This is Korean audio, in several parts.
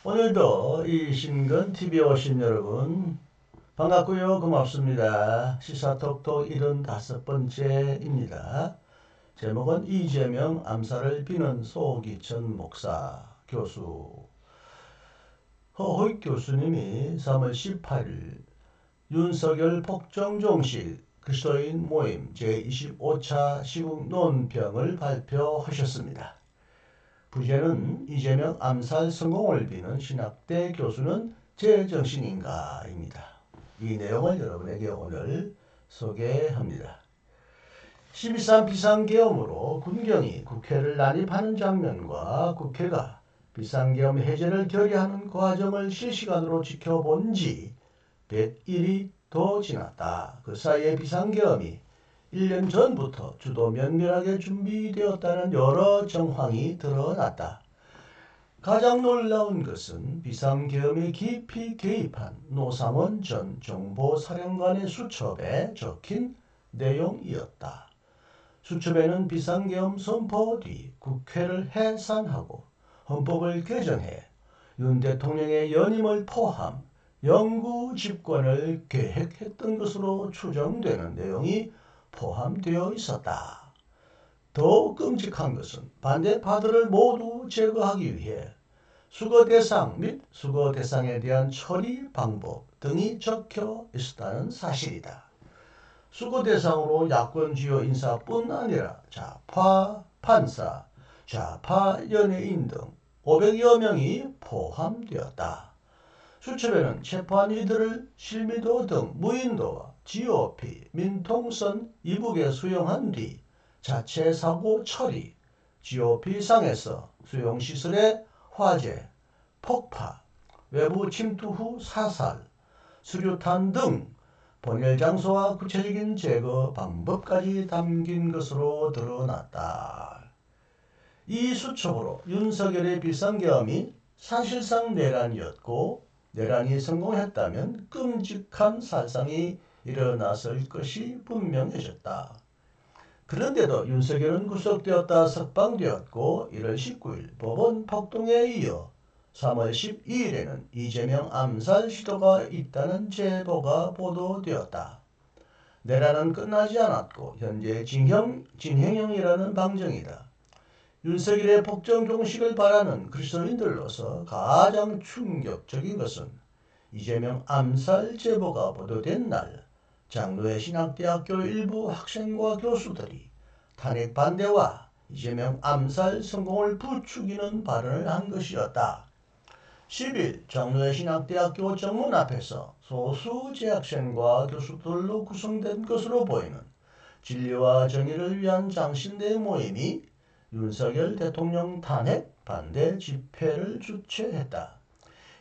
오늘도 이 신근TV에 오신 여러분 반갑고요. 고맙습니다. 시사톡톡 75번째입니다. 제목은 이재명 암살을 비는 소기천 목사 교수. 허호익 교수님이 3월 18일 윤석열 폭정종식 그리스도인 모임 제25차 시국 논평을 발표하셨습니다. 부제는 이재명 암살 성공을 비는 신학대 교수는 제정신인가입니다. 이 내용을 여러분에게 오늘 소개합니다. 12.3 비상계엄으로 군경이 국회를 난입하는 장면과 국회가 비상계엄 해제를 결의하는 과정을 실시간으로 지켜본 지 100일이 더 지났다. 그 사이에 비상계엄이 1년 전부터 주도 면밀하게 준비되었다는 여러 정황이 드러났다. 가장 놀라운 것은 비상계엄에 깊이 개입한 노상원 전 정보사령관의 수첩에 적힌 내용이었다. 수첩에는 비상계엄 선포 뒤 국회를 해산하고 헌법을 개정해 윤 대통령의 연임을 포함 영구 집권을 계획했던 것으로 추정되는 내용이 포함되어 있었다. 더욱 끔찍한 것은 반대파들을 모두 제거하기 위해 수거 대상 및 수거 대상에 대한 처리 방법 등이 적혀 있었다는 사실이다. 수거 대상으로 야권 주요 인사뿐 아니라 좌파 판사, 좌파 연예인 등 500여 명이 포함되었다. 수첩에는 체포한 이들을 실미도 등 무인도와 GOP, 민통선 이북에 수용한 뒤 자체 사고 처리, GOP 상에서 수용시설의 화재, 폭파, 외부 침투 후 사살, 수류탄 등 본열 장소와 구체적인 제거 방법까지 담긴 것으로 드러났다. 이 수첩으로 윤석열의 비상계엄이 사실상 내란이었고 내란이 성공했다면 끔찍한 살상이 일어났을 것이 분명해졌다. 그런데도 윤석열은 구속되었다 석방되었고 1월 19일 법원 폭동에 이어 3월 12일에는 이재명 암살 시도가 있다는 제보가 보도되었다. 내란은 끝나지 않았고 현재 진행형이라는 방정이다. 윤석열의 폭정종식을 바라는 그리스도인들로서 가장 충격적인 것은 이재명 암살 제보가 보도된 날 장로회 신학대학교 일부 학생과 교수들이 탄핵 반대와 이재명 암살 성공을 부추기는 발언을 한 것이었다. 10일 장로회 신학대학교 정문 앞에서 소수 재학생과 교수들로 구성된 것으로 보이는 진리와 정의를 위한 장신대 모임이 윤석열 대통령 탄핵 반대 집회를 주최했다.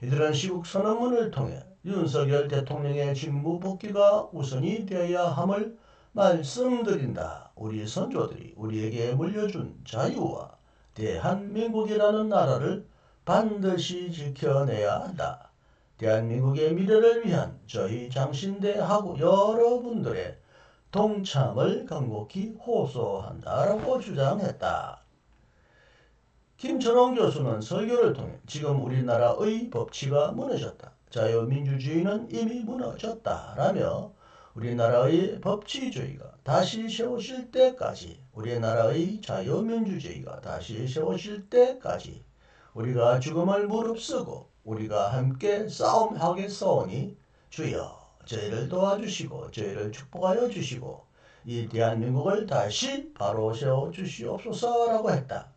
이들은 시국 선언문을 통해 윤석열 대통령의 직무 복귀가 우선이 되어야 함을 말씀드린다. 우리 선조들이 우리에게 물려준 자유와 대한민국이라는 나라를 반드시 지켜내야 한다. 대한민국의 미래를 위한 저희 장신대하고 여러분들의 동참을 간곡히 호소한다라고 주장했다. 김철원 교수는 설교를 통해 지금 우리나라의 법치가 무너졌다. 자유민주주의는 이미 무너졌다라며 우리나라의 법치주의가 다시 세워질 때까지 우리나라의 자유민주주의가 다시 세워질 때까지 우리가 죽음을 무릅쓰고 우리가 함께 싸움하겠사오니 주여 저희를 도와주시고 저희를 축복하여 주시고 이 대한민국을 다시 바로 세워주시옵소서라고 했다.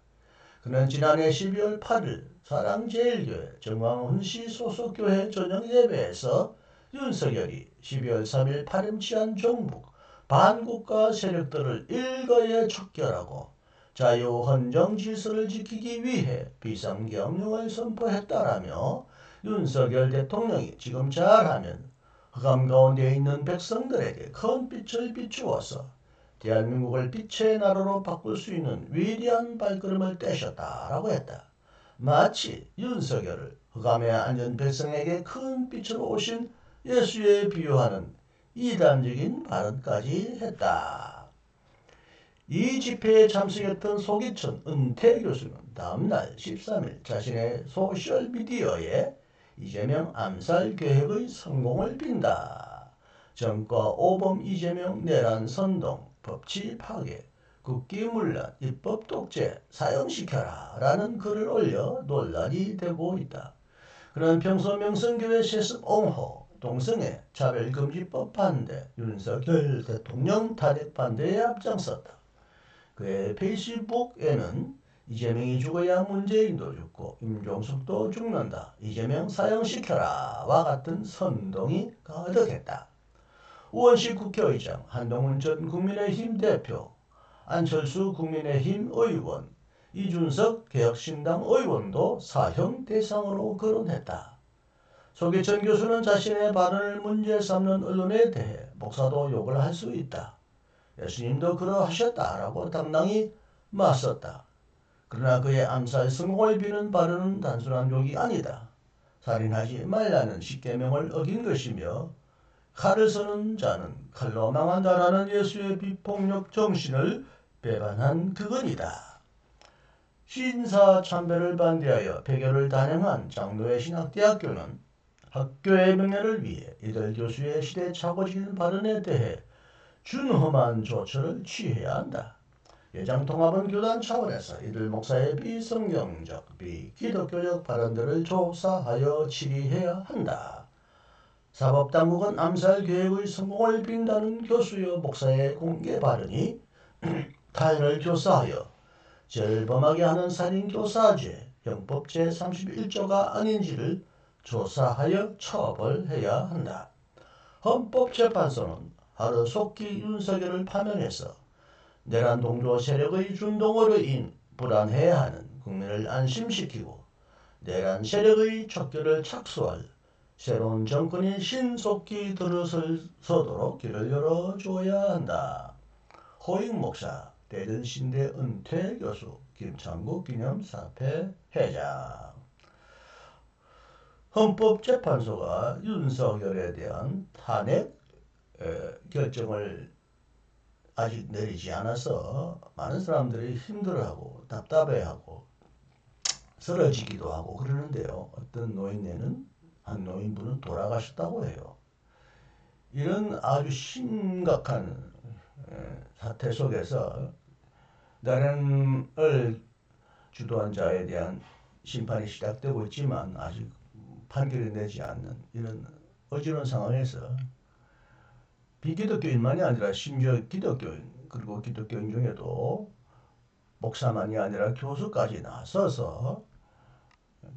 그는 지난해 12월 8일 사랑제일교회 정광훈씨 소속 교회 저녁예배에서 윤석열이 12월 3일 파렴치한 종북 반국가 세력들을 일거에 척결하고 자유헌정 질서를 지키기 위해 비상경영을 선포했다라며 윤석열 대통령이 지금 잘하면 흑암 가운데 있는 백성들에게 큰 빛을 비추어서 대한민국을 빛의 나라로 바꿀 수 있는 위대한 발걸음을 떼셨다라고 했다. 마치 윤석열을 흑암에 앉은 백성에게 큰 빛으로 오신 예수에 비유하는 이단적인 발언까지 했다. 이 집회에 참석했던 소기천 은퇴 교수는 다음날 13일 자신의 소셜미디어에 이재명 암살 계획의 성공을 빈다. 정과 오범 이재명 내란 선동 법치 파괴 국기문란 입법 독재 사형시켜라 라는 글을 올려 논란이 되고 있다. 그는 평소 명성교회 세습 옹호 동성애 차별금지법 반대 윤석열 대통령 탄핵 반대에 앞장섰다. 그의 페이스북에는 이재명이 죽어야 문재인도 죽고 임종석도 죽는다. 이재명 사형시켜라 와 같은 선동이 가득했다. 우원식 국회의장, 한동훈 전 국민의힘 대표, 안철수 국민의힘 의원, 이준석 개혁신당 의원도 사형 대상으로 거론했다. 소기천 교수는 자신의 발언을 문제 삼는 언론에 대해 목사도 욕을 할 수 있다. 예수님도 그러하셨다라고 당당히 맞섰다. 그러나 그의 암살 성공을 비는 발언은 단순한 욕이 아니다. 살인하지 말라는 십계명을 어긴 것이며 칼을 쓰는 자는 칼로 망한다라는 예수의 비폭력 정신을 배반한 그건이다. 신사참배를 반대하여 폐교를 단행한 장로회 신학대학교는 학교의 명예를 위해 이들 교수의 시대착오적인 발언에 대해 준엄한 조처를 취해야 한다. 예장통합은 교단 차원에서 이들 목사의 비성경적, 비기독교적 발언들을 조사하여 치리해야 한다. 사법당국은 암살 계획의 성공을 빈다는 교수여 목사의 공개 발언이 타인을 교사하여 절범하게 하는 살인교사죄, 형법 제31조가 아닌지를 조사하여 처벌해야 한다. 헌법재판소는 하루속히 윤석열을 파면해서 내란 동조 세력의 준동으로 불안해하는 국민을 안심시키고 내란 세력의 척결을 착수할 새로운 정권이 신속히 들어서도록 길을 열어줘야 한다. 호익 목사, 대전신대 은퇴 교수, 김창국 기념사패 회장. 헌법재판소가 윤석열에 대한 탄핵 결정을 아직 내리지 않아서 많은 사람들이 힘들어하고 답답해하고 쓰러지기도 하고 그러는데요. 어떤 노인네는 한 노인분은 돌아가셨다고 해요. 이런 아주 심각한 사태 속에서 나라를 주도한 자에 대한 심판이 시작되고 있지만 아직 판결이 내지 않는 이런 어지러운 상황에서 비기독교인만이 아니라 심지어 기독교인 그리고 기독교인 중에도 목사만이 아니라 교수까지 나서서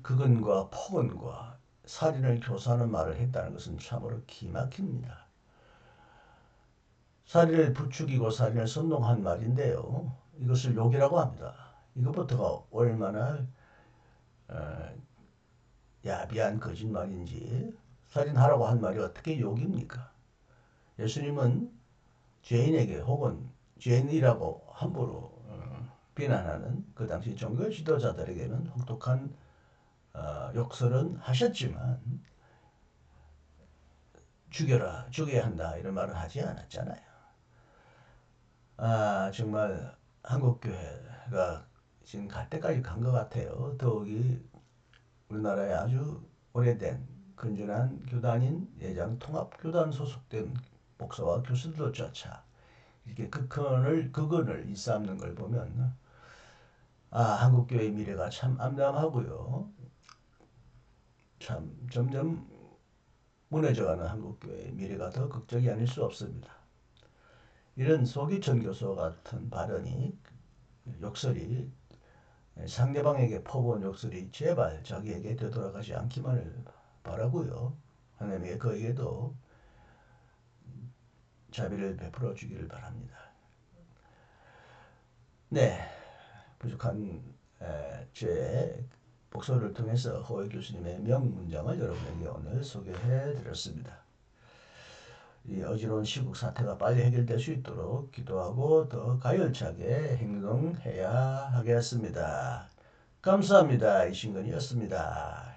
극언과 폭언과 살인을 교사하는 말을 했다는 것은 참으로 기막힙니다. 살인을 부추기고 살인을 선동한 말인데요. 이것을 욕이라고 합니다. 이것부터가 얼마나 야비한 거짓말인지 살인하라고 한 말이 어떻게 욕입니까? 예수님은 죄인에게 혹은 죄인이라고 함부로 비난하는 그 당시 종교 지도자들에게는 혹독한 욕설은 하셨지만 죽여야 한다 이런 말은 하지 않았잖아요. 정말 한국교회가 지금 갈 때까지 간 것 같아요. 더욱이 우리나라에 아주 오래된 근준한 교단인 예장통합교단 소속된 목사와 교수들조차 이렇게 극언을 일삼는 걸 보면 한국교회의 미래가 참 암담하고요. 참 점점 무너져가는 한국교회의 미래가 더 극적이 아닐 수 없습니다. 이런 소기천 교수 같은 발언이 욕설이 상대방에게 퍼부은 욕설이 제발 자기에게 되돌아가지 않기만을 바라고요. 하나님에게 그에게도 자비를 베풀어 주기를 바랍니다. 네, 부족한 제 목소리를 통해서 호의 교수님의 명문장을 여러분에게 오늘 소개해 드렸습니다. 이 어지러운 시국 사태가 빨리 해결될 수 있도록 기도하고 더 가열차게 행동해야 하겠습니다. 감사합니다. 이신근이었습니다.